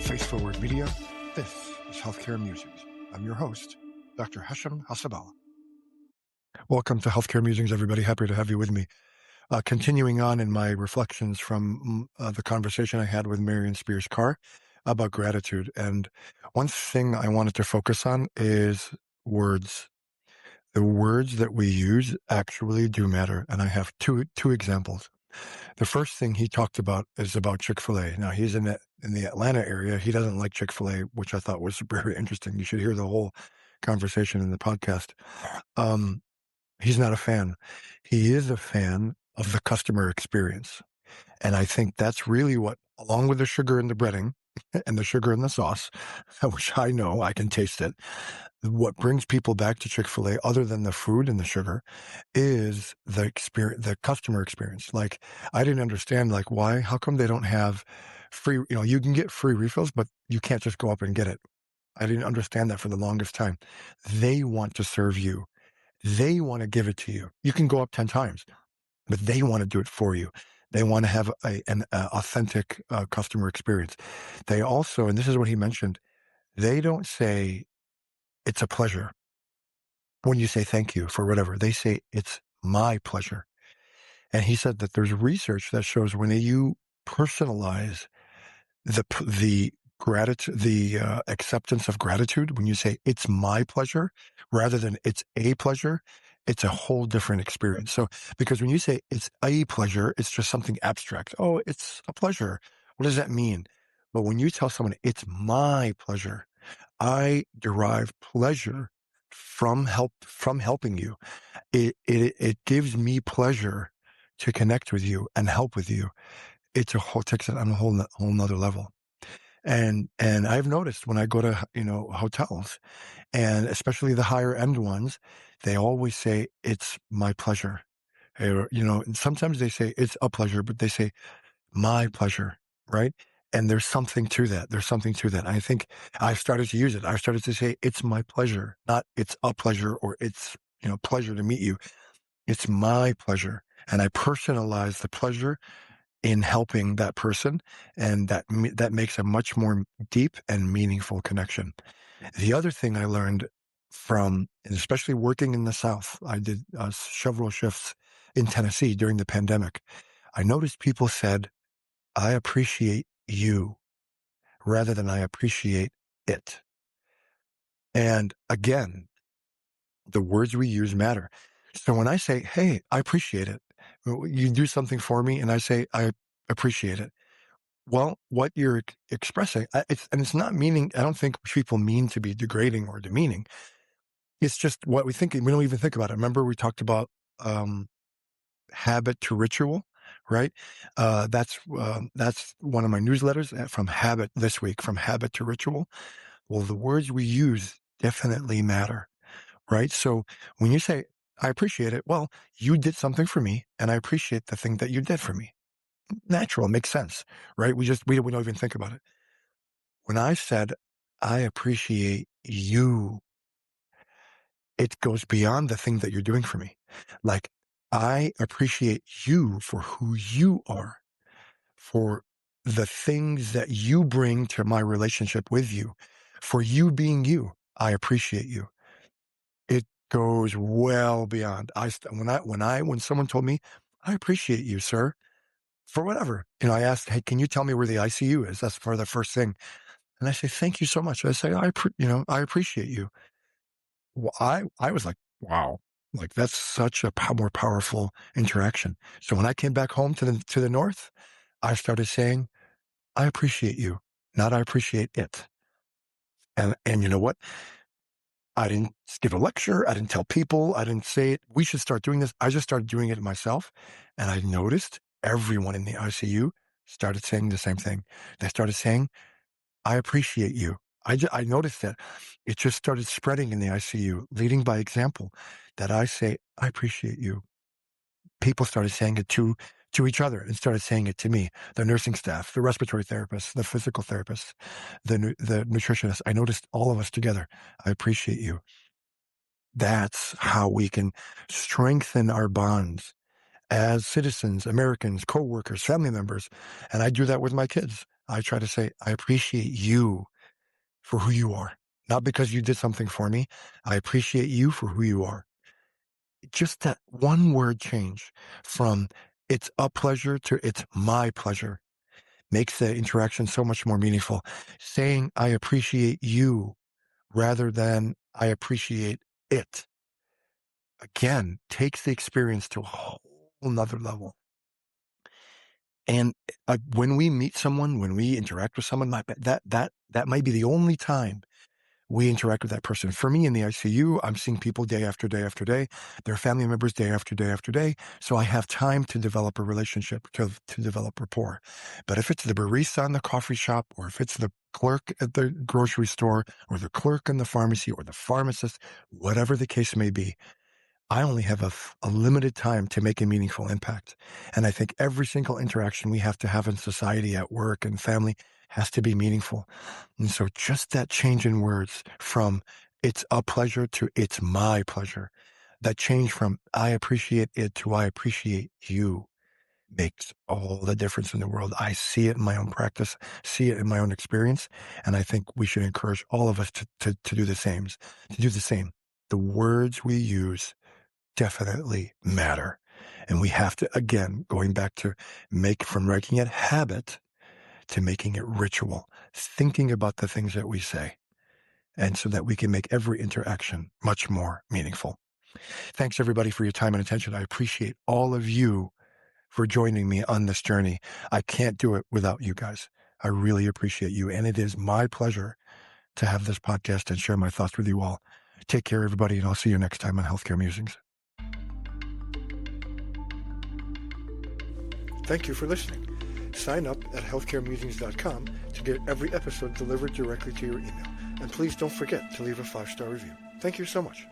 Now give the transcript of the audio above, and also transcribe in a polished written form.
Faith Forward Media. This is Healthcare Musings. I'm your host, Dr. Hassaballa. Welcome to Healthcare Musings, everybody. Happy to have you with me. Continuing on in my reflections from the conversation I had with Marion Spears-Carr about gratitude. And one thing I wanted to focus on is words. The words that we use actually do matter. And I have two examples. The first thing he talked about is about Chick-fil-A. Now, he's in the Atlanta area. He doesn't like Chick-fil-A, which I thought was very interesting. You should hear the whole conversation in the podcast. He's not a fan. He is a fan of the customer experience. And I think that's really what, along with the sugar in the breading and the sugar in the sauce, which I know I can taste it, what brings people back to Chick-fil-A other than the food and the sugar is the experience, the customer experience. Like, I didn't understand, like, why, how come they don't have free, you can get free refills, but you can't just go up and get it. I didn't understand that for the longest time. They want to serve you. They want to give it to you. You can go up 10 times, but they want to do it for you. They want to have an authentic customer experience. They also, and this is what he mentioned, they don't say, it's a pleasure. When you say thank you for whatever, they say it's my pleasure. And he said that there's research that shows when you personalize the gratitude, the acceptance of gratitude, when you say it's my pleasure rather than it's a pleasure, it's a whole different experience. So, because when you say it's a pleasure, it's just something abstract. Oh, it's a pleasure. What does that mean? But when you tell someone it's my pleasure, I derive pleasure from helping you. It gives me pleasure to connect with you and help with you. Takes it on a whole nother level. And I've noticed when I go to, hotels, and especially the higher end ones, they always say, it's my pleasure. And sometimes they say it's a pleasure, but they say my pleasure, right? And there's something to that. I think I've started to use it. I've started to say, it's my pleasure, not it's a pleasure or it's, pleasure to meet you. It's my pleasure. And I personalize the pleasure in helping that person. And that makes a much more deep and meaningful connection. The other thing I learned and especially working in the South, I did several shifts in Tennessee during the pandemic. I noticed people said, I appreciate you rather than I appreciate it. And again, the words we use matter. So when I say, hey, I appreciate it, you do something for me and I say, I appreciate it. Well, what you're expressing, it's not meaning, I don't think people mean to be degrading or demeaning. It's just what we think. We don't even think about it. Remember we talked about habit to ritual, right? That's one of my newsletters from Habit this week, from habit to ritual. Well, the words we use definitely matter, right? So when you say, I appreciate it, well, you did something for me and I appreciate the thing that you did for me. Natural, makes sense, right? We don't even think about it. When I said, I appreciate you, it goes beyond the thing that you're doing for me. Like, I appreciate you for who you are, for the things that you bring to my relationship with you, for you being you. I appreciate you. It goes well beyond. When someone told me, I appreciate you, sir, for whatever, I asked, hey, can you tell me where the ICU is? That's for the first thing. And I say, thank you so much. I say, I appreciate you. Well, I was like, wow, like that's such a more powerful interaction. So when I came back home to the north, I started saying, I appreciate you, not I appreciate it. And you know what? I didn't give a lecture. I didn't tell people. I didn't say it. We should start doing this. I just started doing it myself. And I noticed everyone in the ICU started saying the same thing. They started saying, I appreciate you. I noticed that it just started spreading in the ICU, leading by example, that I say, I appreciate you. People started saying it to each other and started saying it to me, the nursing staff, the respiratory therapists, the physical therapists, the nutritionists. I noticed all of us together. I appreciate you. That's how we can strengthen our bonds as citizens, Americans, co-workers, family members. And I do that with my kids. I try to say, I appreciate you for who you are. Not because you did something for me. I appreciate you for who you are. Just that one word change from it's a pleasure to it's my pleasure makes the interaction so much more meaningful. Saying I appreciate you rather than I appreciate it, again, takes the experience to a whole nother level. And when we meet someone, when we interact with someone, that might be the only time we interact with that person. For me in the ICU, I'm seeing people day after day after day, their family members day after day after day. So I have time to develop a relationship, to develop rapport. But if it's the barista in the coffee shop, or if it's the clerk at the grocery store, or the clerk in the pharmacy, or the pharmacist, whatever the case may be, I only have a limited time to make a meaningful impact. And I think every single interaction we have to have in society, at work and family, has to be meaningful. And so just that change in words from it's a pleasure to it's my pleasure, that change from I appreciate it to I appreciate you makes all the difference in the world. I see it in my own practice, see it in my own experience. And I think we should encourage all of us to do the same, The words we use definitely matter. And we have to, again, going back to from making it habit to making it ritual, thinking about the things that we say, and so that we can make every interaction much more meaningful. Thanks everybody for your time and attention. I appreciate all of you for joining me on this journey. I can't do it without you guys. I really appreciate you. And it is my pleasure to have this podcast and share my thoughts with you all. Take care, everybody, and I'll see you next time on Healthcare Musings. Thank you for listening. Sign up at healthcaremusings.com to get every episode delivered directly to your email. And please don't forget to leave a 5-star review. Thank you so much.